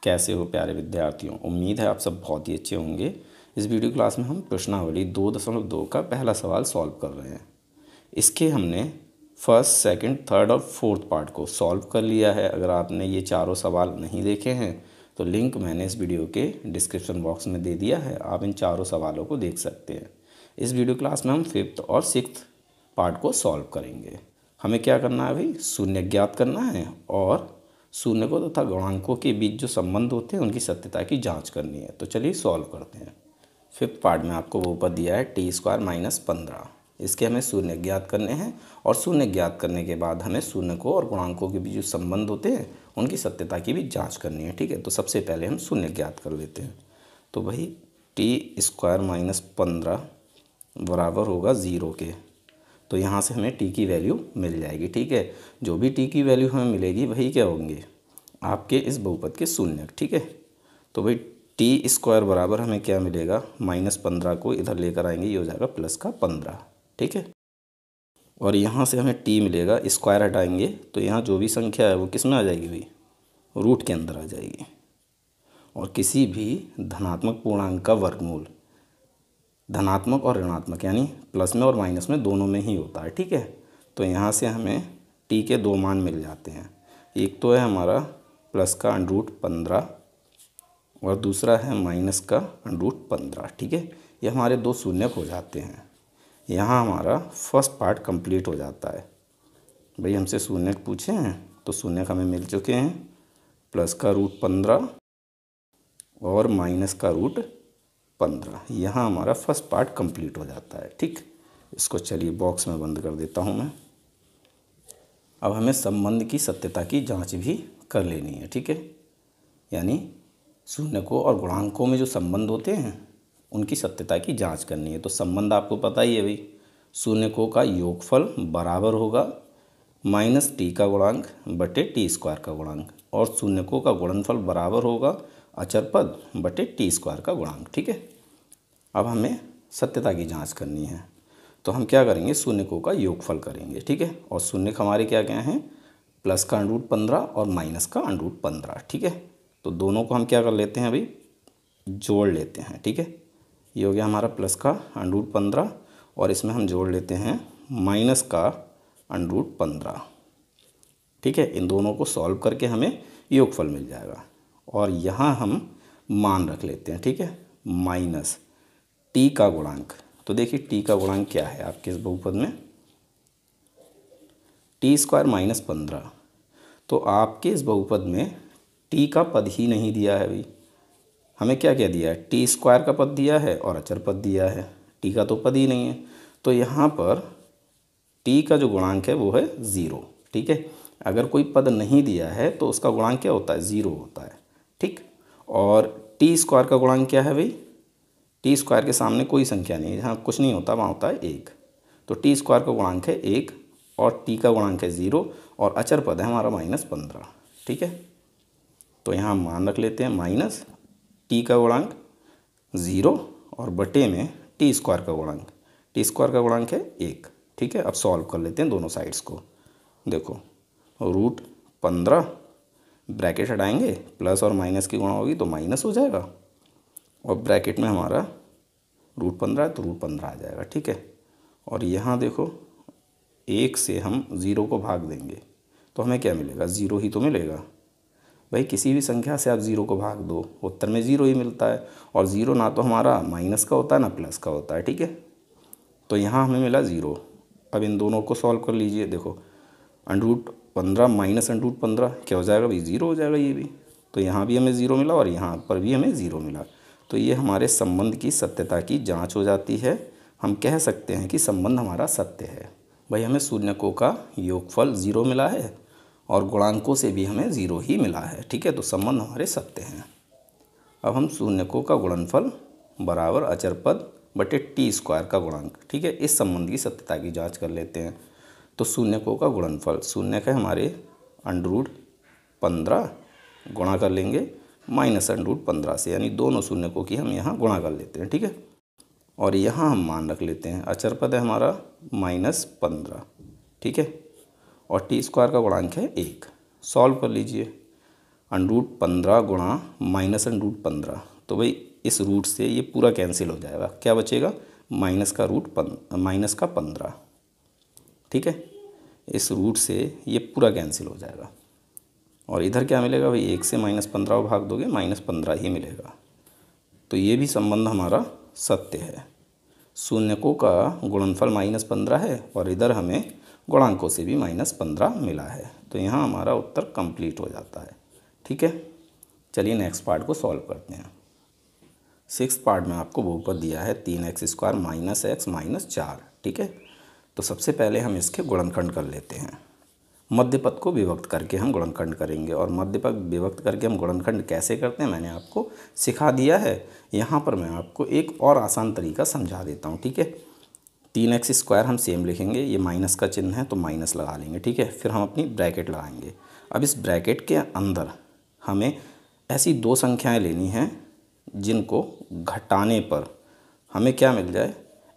कैसे हो प्यारे विद्यार्थियों। उम्मीद है आप सब बहुत ही अच्छे होंगे। इस वीडियो क्लास में हम प्रश्नावली 2.2 का पहला सवाल सॉल्व कर रहे हैं। इसके हमने फर्स्ट, सेकंड, थर्ड और फोर्थ पार्ट को सॉल्व कर लिया है। अगर आपने ये चारों सवाल नहीं देखे हैं तो लिंक मैंने इस वीडियो के डिस्क्रिप्शन बॉक्स में दे दिया है, आप इन चारों सवालों को देख सकते हैं। इस वीडियो क्लास में हम फिफ्थ और सिक्स्थ पार्ट को सॉल्व करेंगे। हमें क्या करना है भाई, शून्य ज्ञात करना है और शून्य को तथा गुणांकों के बीच जो संबंध होते हैं उनकी सत्यता की जांच करनी है। तो चलिए सॉल्व करते हैं। फिफ्थ पार्ट में आपको वो पद दिया है t² - 15। इसके हमें शून्य ज्ञात करने हैं और शून्य ज्ञात करने के बाद हमें शून्य को और गुणांकों के बीच जो संबंध होते हैं उनकी सत्यता की भी जांच करनी है। ठीक है, तो सबसे पहले हम शून्य ज्ञात कर लेते हैं। तो भाई t² - 15 बराबर होगा 0 के। तो यहाँ से हमें t की वैल्यू मिल जाएगी। ठीक है, जो भी t की वैल्यू हमें मिलेगी वही क्या होंगे, आपके इस बहुपद के शून्य। ठीक है, तो भाई t² बराबर हमें क्या मिलेगा, -15 को इधर लेकर आएंगे, ये हो जाएगा +15। ठीक है, और यहाँ से हमें t मिलेगा, स्क्वायर हटाएंगे तो यहाँ जो भी संख्या है वो किस में आ जाएगी भाई, रूट के अंदर आ जाएगी। और किसी भी धनात्मक पूर्णांक का वर्गमूल धनात्मक और ऋणात्मक यानी प्लस में और माइनस में दोनों में ही होता है। ठीक है, तो यहाँ से हमें t के दो मान मिल जाते हैं। एक तो है हमारा +15 और दूसरा है -15। ठीक है, ये हमारे दो शून्यक हो जाते हैं। यहाँ हमारा फर्स्ट पार्ट कंप्लीट हो जाता है। भाई हमसे शून्यक पूछे हैं तो शून्यक हमें मिल चुके हैं, +15 और -15। यहाँ हमारा फर्स्ट पार्ट कंप्लीट हो जाता है। ठीक, इसको चलिए बॉक्स में बंद कर देता हूँ मैं। अब हमें संबंध की सत्यता की जांच भी कर लेनी है। ठीक है, यानी शून्य को और गुणांकों में जो संबंध होते हैं उनकी सत्यता की जांच करनी है। तो संबंध आपको पता ही है भाई, शून्यकों का योगफल बराबर होगा -t का गुणांक बटे t² का गुणांक, और शून्यकों का गुणनफल बराबर होगा अचर पद बटे t² का गुणांक। ठीक है, अब हमें सत्यता की जांच करनी है तो हम क्या करेंगे, शून्यकों का योगफल करेंगे। ठीक है, और शून्यक हमारे क्या क्या हैं, +15 और -15। ठीक है, तो दोनों को हम क्या कर लेते हैं अभी, जोड़ लेते हैं। ठीक है, ये हो गया हमारा +15 और इसमें हम जोड़ लेते हैं -15। ठीक है, इन दोनों को सॉल्व करके हमें योगफल मिल जाएगा और यहाँ हम मान रख लेते हैं। ठीक है, माइनस t का गुणांक। तो देखिए t का गुणांक क्या है आपके इस बहुपद में, t² - 15। तो आपके इस बहुपद में t का पद ही नहीं दिया है भाई, हमें क्या क्या दिया है, t² का पद दिया है और अचर पद दिया है, t का तो पद ही नहीं है। तो यहाँ पर t का जो गुणांक है वो है 0। ठीक है, अगर कोई पद नहीं दिया है तो उसका गुणांक क्या होता है, 0 होता है। ठीक, और t² का गुणांक क्या है भाई, t² के सामने कोई संख्या नहीं है, जहाँ कुछ नहीं होता वहाँ होता है 1। तो t² का गुणांक है 1 और t का गुणांक है 0 और अचर पद है हमारा -15। ठीक है, तो यहाँ मान रख लेते हैं -t का गुणांक 0 और बटे में t² का गुणांक, t² का गुणांक है 1। ठीक है, अब सॉल्व कर लेते हैं दोनों साइड्स को। देखो √15 ब्रैकेट हटाएंगे, प्लस और माइनस की गुणा होगी तो माइनस हो जाएगा और ब्रैकेट में हमारा √15 है तो √15 आ जाएगा। ठीक है, और यहाँ देखो 1 से हम 0 को भाग देंगे तो हमें क्या मिलेगा, 0 ही तो मिलेगा। भाई किसी भी संख्या से आप 0 को भाग दो उत्तर में 0 ही मिलता है, और 0 ना तो हमारा माइनस का होता है ना प्लस का होता है। ठीक है, तो यहाँ हमें मिला 0। अब इन दोनों को सॉल्व कर लीजिए। देखो √15 - √15 क्या हो जाएगा भाई, 0 हो जाएगा ये भी। तो यहाँ भी हमें 0 मिला और यहाँ पर भी हमें 0 मिला। तो ये हमारे संबंध की सत्यता की जांच हो जाती है। हम कह सकते हैं कि संबंध हमारा सत्य है। भाई हमें शून्यकों का योगफल 0 मिला है और गुणांकों से भी हमें 0 ही मिला है। ठीक है, तो संबंध हमारे सत्य हैं। अब हम शून्यकों का गुणनफल बराबर अचर पद बटे t² का गुणांक, ठीक है, इस संबंध की सत्यता की जांच कर लेते हैं। तो शून्यकों का गुणनफल, शून्यक है हमारे √15 गुणा कर लेंगे -√15 से, यानी दोनों शून्यकों की हम यहाँ गुणा कर लेते हैं। ठीक है, और यहाँ हम मान रख लेते हैं, अचर पद है हमारा -15। ठीक है, और t² का गुणांक है 1। सॉल्व कर लीजिए। √15 गुणा -√15, तो भाई इस रूट से ये पूरा कैंसिल हो जाएगा, क्या बचेगा -15, ठीक है। इस रूट से ये पूरा कैंसिल हो जाएगा और इधर क्या मिलेगा भाई, 1 से -15 भाग दोगे -15 ही मिलेगा। तो ये भी संबंध हमारा सत्य है। शून्यकों का गुणनफल -15 है और इधर हमें गुणांकों से भी -15 मिला है। तो यहाँ हमारा उत्तर कंप्लीट हो जाता है, ठीक है। चलिए नेक्स्ट पार्ट को सॉल्व करते हैं। 6th पार्ट में आपको बहुपद दिया है 3x² - x - 4, ठीक है। तो सबसे पहले हम इसके गुणनखंड कर लेते हैं। मध्य पद को विभक्त करके हम गुणनखंड करेंगे और मध्य पद विभक्त करके हम गुणनखंड कैसे करते हैं मैंने आपको सिखा दिया है। यहाँ पर मैं आपको एक और आसान तरीका समझा देता हूँ, ठीक है। 3x² हम सेम लिखेंगे, ये माइनस का चिन्ह है तो माइनस लगा लेंगे, ठीक है। फिर हम अपनी ब्रैकेट लगाएंगे। अब इस ब्रैकेट के अंदर हमें ऐसी दो संख्याएं लेनी हैं जिनको घटाने पर हमें क्या मिल जाए,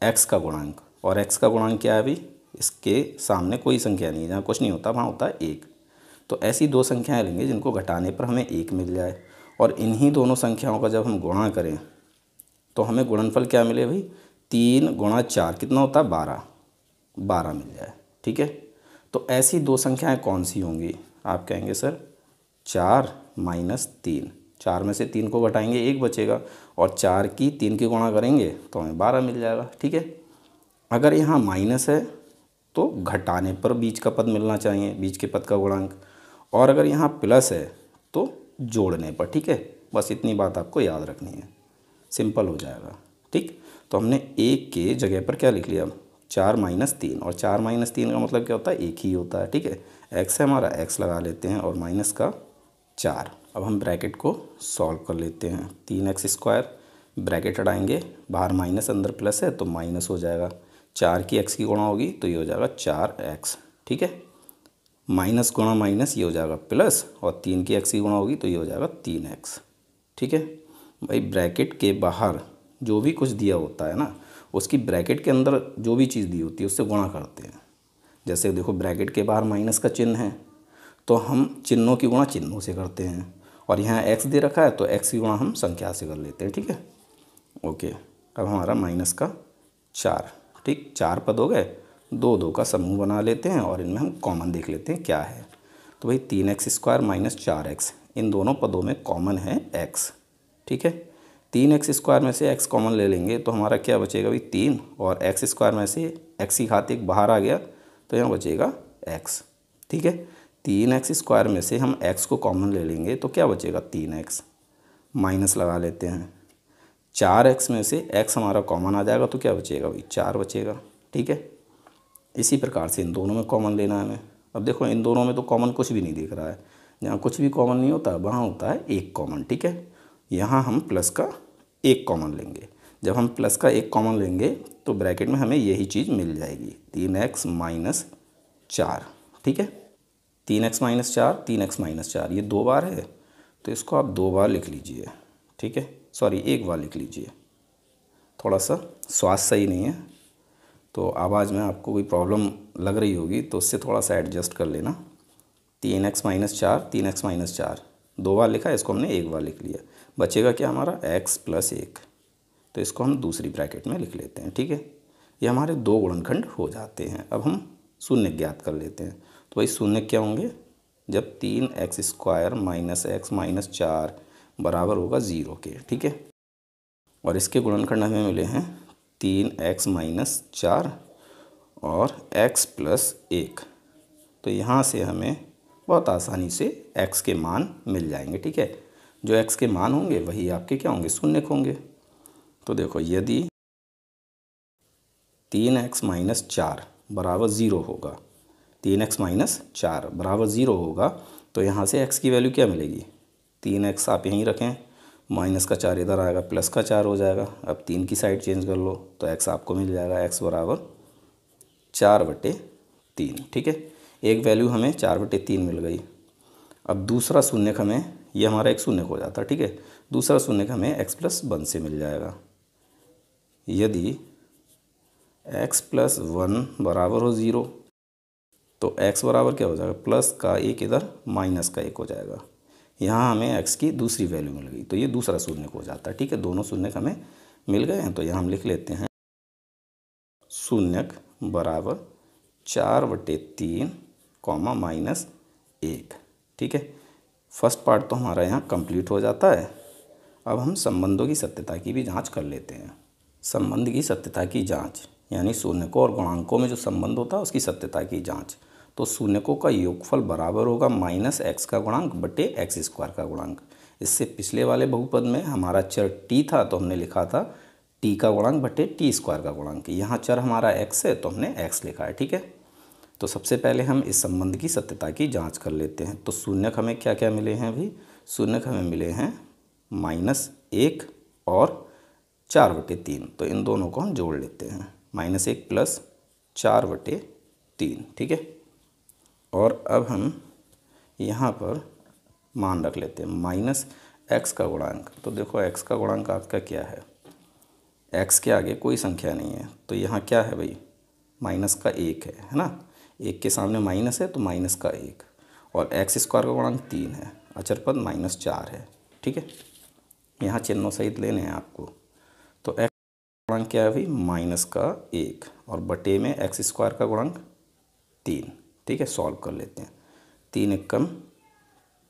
x का गुणांक। और x का गुणांक क्या है अभी, इसके सामने कोई संख्या नहीं है, जहाँ कुछ नहीं होता वहाँ होता है 1। तो ऐसी दो संख्याएं लेंगे जिनको घटाने पर हमें 1 मिल जाए और इन्हीं दोनों संख्याओं का जब हम गुणा करें तो हमें गुणनफल क्या मिले भाई, 3 गुणा 4 कितना होता है 12 मिल जाए, ठीक है। तो ऐसी दो संख्याएं कौन सी होंगी, आप कहेंगे सर 4 - 3, 4 में से 3 को घटाएंगे 1 बचेगा और 4 की 3 की गुणा करेंगे तो हमें 12 मिल जाएगा, ठीक है। अगर यहाँ माइनस है तो घटाने पर बीच का पद मिलना चाहिए, बीच के पद का गुणांक। और अगर यहाँ प्लस है तो जोड़ने पर, ठीक है। बस इतनी बात आपको याद रखनी है, सिंपल हो जाएगा, ठीक। तो हमने 1 के जगह पर क्या लिख लिया, 4 - 3, और 4 - 3 का मतलब क्या होता है, 1 ही होता है, ठीक है। x है हमारा, x लगा लेते हैं और माइनस का 4। अब हम ब्रैकेट को सॉल्व कर लेते हैं। 3x² ब्रैकेट हटाएंगे, बाहर माइनस अंदर प्लस है तो माइनस हो जाएगा। 4 की x की गुणा होगी तो ये हो जाएगा 4x, ठीक है। माइनस गुणा माइनस ये हो जाएगा प्लस और 3 की x की गुणा होगी तो ये हो जाएगा 3x, ठीक है। भाई ब्रैकेट के बाहर जो भी कुछ दिया होता है ना, उसकी ब्रैकेट के अंदर जो भी चीज़ दी होती है उससे गुणा करते हैं। जैसे देखो ब्रैकेट के बाहर माइनस का चिन्ह है तो हम चिन्हों की गुणा चिन्हों से करते हैं, और यहाँ x दे रखा है तो x की गुणा हम संख्या से कर लेते हैं, ठीक है। ओके, अब हमारा -4, ठीक। 4 पद हो गए, 2 का समूह बना लेते हैं और इनमें हम कॉमन देख लेते हैं क्या है। तो भाई 3x² - 4x, इन दोनों पदों में कॉमन है x, ठीक है। 3x² में से x कॉमन ले लेंगे तो हमारा क्या बचेगा भाई 3, और x² में से x की घात 1 बाहर आ गया तो यहाँ बचेगा x, ठीक है। 3x² में से हम x को कॉमन ले लेंगे तो क्या बचेगा 3x, माइनस लगा लेते हैं। 4x में से x हमारा कॉमन आ जाएगा तो क्या बचेगा भाई 4 बचेगा, ठीक है। इसी प्रकार से इन दोनों में कॉमन लेना है हमें। अब देखो इन दोनों में तो कॉमन कुछ भी नहीं दिख रहा है, जहाँ कुछ भी कॉमन नहीं होता वहाँ होता है 1 कॉमन, ठीक है। यहाँ हम प्लस का 1 कॉमन लेंगे। जब हम प्लस का 1 कॉमन लेंगे तो ब्रैकेट में हमें यही चीज़ मिल जाएगी, 3x - 4, ठीक है। 3x - 4, 3x - 4 ये 2 बार है तो इसको आप 2 बार लिख लीजिए, ठीक है। सॉरी 1 बार लिख लीजिए, थोड़ा सा स्वास्थ्य सही नहीं है तो आवाज़ में आपको कोई प्रॉब्लम लग रही होगी तो उससे थोड़ा सा एडजस्ट कर लेना। 3x - 4, 3x - 4 2 बार लिखा है, इसको हमने 1 बार लिख लिया। बचेगा क्या हमारा x + 1, तो इसको हम दूसरी ब्रैकेट में लिख लेते हैं, ठीक है। ये हमारे 2 गुणनखंड हो जाते हैं। अब हम शून्य ज्ञात कर लेते हैं। तो भाई शून्य क्या होंगे, जब 3x² - x - 4 बराबर होगा 0 के, ठीक है। और इसके गुणनखंड हमें मिले हैं 3x - 4 और x + 1। तो यहाँ से हमें बहुत आसानी से x के मान मिल जाएंगे, ठीक है। जो x के मान होंगे वही आपके क्या होंगे, शून्य होंगे। तो देखो यदि 3x - 4 बराबर 0 होगा, 3x - 4 बराबर 0 होगा तो यहाँ से x की वैल्यू क्या मिलेगी, 3x आप यहीं रखें, माइनस का 4 इधर आएगा, प्लस का 4 हो जाएगा। अब 3 की साइड चेंज कर लो तो x आपको मिल जाएगा, x बराबर 4/3, ठीक है। एक वैल्यू हमें 4/3 मिल गई। अब दूसरा शून्य हमें, ये हमारा एक शून्य हो जाता, ठीक है। दूसरा शून्य हमें x + 1 से मिल जाएगा। यदि x + 1 बराबर हो 0 तो x बराबर क्या हो जाएगा, प्लस का 1 इधर, माइनस का 1 हो जाएगा। यहाँ हमें x की दूसरी वैल्यू मिल गई, तो ये दूसरा शून्यक हो जाता है। ठीक है, दोनों शून्यक हमें मिल गए हैं, तो यहाँ हम लिख लेते हैं शून्यक बराबर 4/3 कॉमा -1। ठीक है, फर्स्ट पार्ट तो हमारा यहाँ कंप्लीट हो जाता है। अब हम संबंधों की सत्यता की भी जांच कर लेते हैं। संबंध की सत्यता की जांच यानी शून्यकों और गुणांकों में जो संबंध होता है उसकी सत्यता की जांच। तो शून्यकों का योगफल बराबर होगा -x का गुणांक बटे x² का गुणांक। इससे पिछले वाले बहुपद में हमारा चर t था तो हमने लिखा था t का गुणांक बटे t² का गुणांक। यहाँ चर हमारा x है तो हमने x लिखा है। ठीक है, तो सबसे पहले हम इस संबंध की सत्यता की जांच कर लेते हैं। तो शून्यक हमें क्या क्या मिले हैं अभी? शून्यक हमें मिले हैं -1 और 4/3। तो इन दोनों को हम जोड़ लेते हैं, -1 + 4/3। ठीक है, और अब हम यहाँ पर मान रख लेते हैं -x का गुणांक। तो देखो x का गुणांक आपका क्या है? x के आगे कोई संख्या नहीं है, तो यहाँ क्या है भाई? माइनस का 1 है ना। 1 के सामने माइनस है तो माइनस का 1, और x² का गुणांक 3 है, अचर पद -4 है। ठीक है, यहाँ चिन्हों सहित लेने हैं आपको। तो x का गुणांक क्या है भाई? -1, और बटे में x² का गुणांक 3। ठीक है, सॉल्व कर लेते हैं। 3 एकम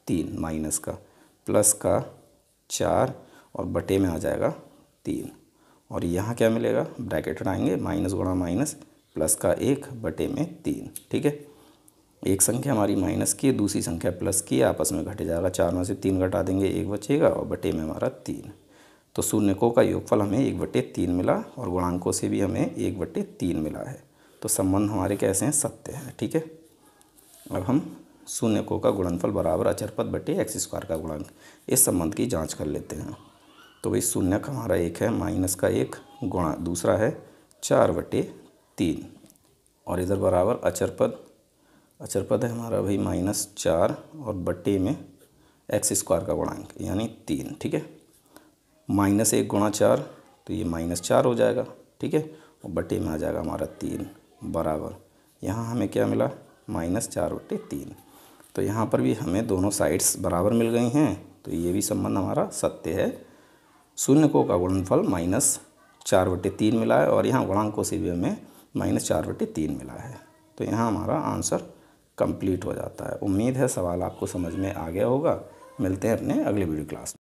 3 माइनस का, प्लस का 4 और बटे में आ जाएगा 3, और यहाँ क्या मिलेगा? ब्रैकेट हटाएंगे, माइनस गुणा माइनस, प्लस का 1 बटे में 3। ठीक है, एक संख्या हमारी माइनस की है, दूसरी संख्या प्लस की है, आपस में घट जाएगा। 4 में से 3 घटा देंगे, 1 बचेगा, और बटे में हमारा 3। तो शून्यकों का योगफल हमें 1/3 मिला, और गुणांकों से भी हमें 1/3 मिला है। तो संबंध हमारे कैसे हैं? सत्य हैं। ठीक है, अब हम शून्यकों का गुणनफल बराबर अचरपद बटे x² का गुणांक, इस संबंध की जांच कर लेते हैं। तो भाई शून्यक हमारा एक है -1 गुणा दूसरा है 4/3, और इधर बराबर अचरपद है हमारा भाई -4 और बटे में x² का गुणांक यानी 3। ठीक है, -1 गुणा 4 तो ये -4 हो जाएगा। ठीक है, और बटे में आ जाएगा हमारा 3 बराबर, यहाँ हमें क्या मिला? -4/3। तो यहाँ पर भी हमें दोनों साइड्स बराबर मिल गई हैं, तो ये भी संबंध हमारा सत्य है। शून्यकों का गुणनफल -4/3 मिला है, और यहाँ गुणांकों से भी हमें -4/3 मिला है। तो यहाँ हमारा आंसर कंप्लीट हो जाता है। उम्मीद है सवाल आपको समझ में आ गया होगा। मिलते हैं अपने अगले वीडियो क्लास में।